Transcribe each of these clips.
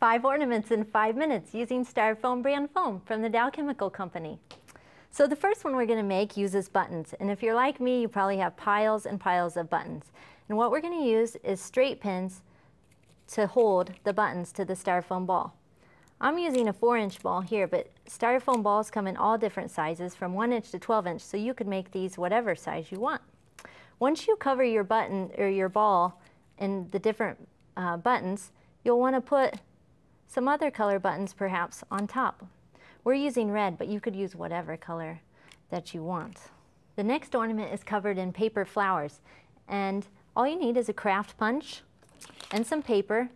5 ornaments in 5 minutes using STYROFOAM Brand Foam from the Dow Chemical Company. So the first one we're going to make uses buttons, and if you're like me, you probably have piles and piles of buttons. And what we're going to use is straight pins to hold the buttons to the styrofoam ball. I'm using a 4-inch ball here, but styrofoam balls come in all different sizes from 1-inch to 12-inch, so you could make these whatever size you want. Once you cover your button or your ball in the different buttons, you'll want to put some other color buttons perhaps on top. We're using red, but you could use whatever color that you want. The next ornament is covered in paper flowers, and all you need is a craft punch and some paper,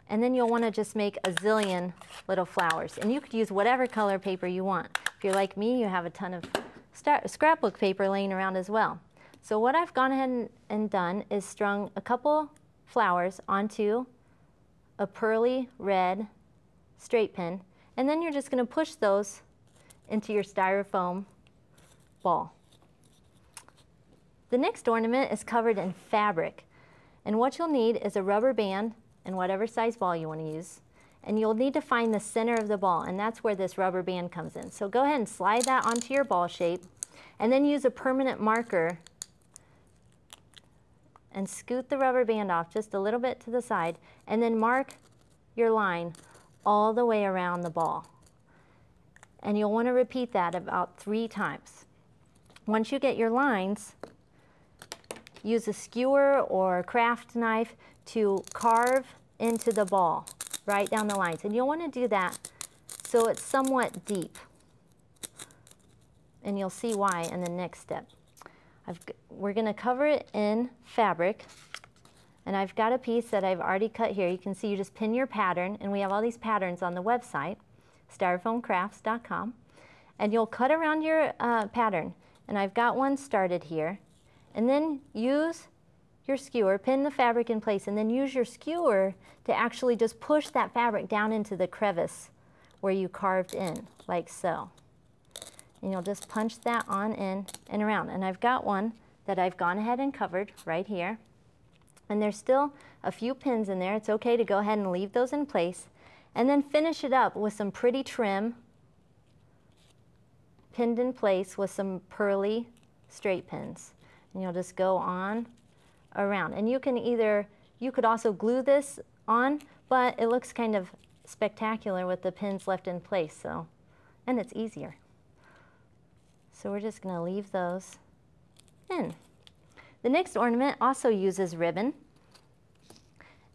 and then you'll want to just make a zillion little flowers, and you could use whatever color paper you want. If you're like me, you have a ton of scrapbook paper laying around as well. So what I've gone ahead and done is strung a couple flowers onto a pearly red straight pin, and then you're just going to push those into your styrofoam ball. The next ornament is covered in fabric, and what you'll need is a rubber band and whatever size ball you want to use, and you'll need to find the center of the ball, and that's where this rubber band comes in. So go ahead and slide that onto your ball shape, and then use a permanent marker and scoot the rubber band off just a little bit to the side, and then mark your line all the way around the ball. And you'll want to repeat that about 3 times. Once you get your lines, use a skewer or craft knife to carve into the ball right down the lines. And you'll want to do that so it's somewhat deep. And you'll see why in the next step. We're going to cover it in fabric, and I've got a piece that I've already cut here. You can see you just pin your pattern, and we have all these patterns on the website, styrofoamcrafts.com, and you'll cut around your pattern, and I've got one started here, and then use your skewer, pin the fabric in place, and then use your skewer to actually just push that fabric down into the crevice where you carved in, like so. And you'll just punch that on in and around. And I've got one that I've gone ahead and covered right here. And there's still a few pins in there. It's okay to go ahead and leave those in place. And then finish it up with some pretty trim pinned in place with some pearly straight pins. And you'll just go on around. And you could also glue this on, but it looks kind of spectacular with the pins left in place, so, and it's easier. So we're just going to leave those in. The next ornament also uses ribbon.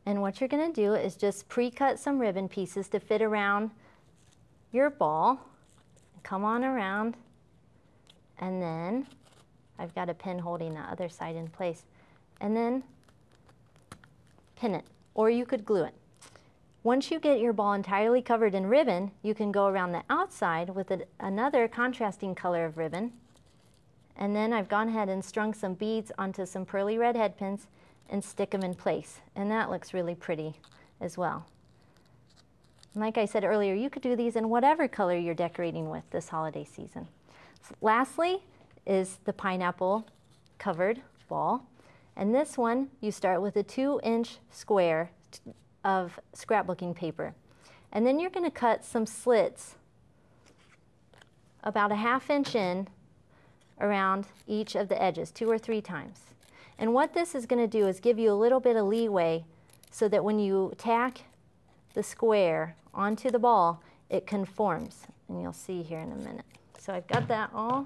And what you're going to do is just pre-cut some ribbon pieces to fit around your ball. Come on around. And then I've got a pin holding the other side in place. And then pin it, or you could glue it. Once you get your ball entirely covered in ribbon, you can go around the outside with another contrasting color of ribbon. And then I've gone ahead and strung some beads onto some pearly red head pins and stick them in place. And that looks really pretty as well. And like I said earlier, you could do these in whatever color you're decorating with this holiday season. Lastly is the pineapple covered ball. And this one, you start with a 2-inch square of scrapbooking paper. And then you're going to cut some slits about a 1/2 inch in around each of the edges 2 or 3 times. And what this is going to do is give you a little bit of leeway so that when you tack the square onto the ball, it conforms. And you'll see here in a minute. So I've got that all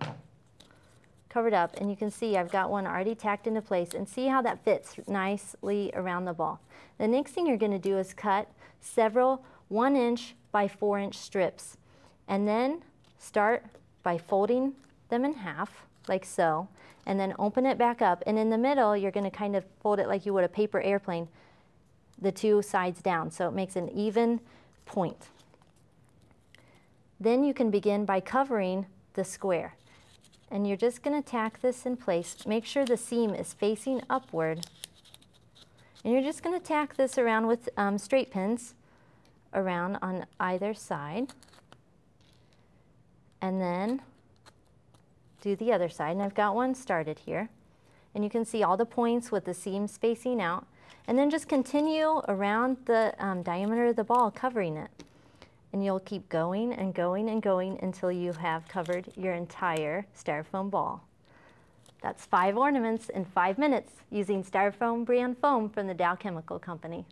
covered up, and you can see I've got one already tacked into place, and see how that fits nicely around the ball. The next thing you're going to do is cut several 1-inch by 4-inch strips, and then start by folding them in half like so, and then open it back up, and in the middle you're going to kind of fold it like you would a paper airplane, the 2 sides down, so it makes an even point. Then you can begin by covering the square. And you're just going to tack this in place. Make sure the seam is facing upward. And you're just going to tack this around with straight pins around on either side. And then do the other side. And I've got one started here. And you can see all the points with the seams facing out. And then just continue around the diameter of the ball, covering it. And you'll keep going and going and going until you have covered your entire styrofoam ball. That's 5 ornaments in 5 minutes using STYROFOAM Brand Foam from the Dow Chemical Company.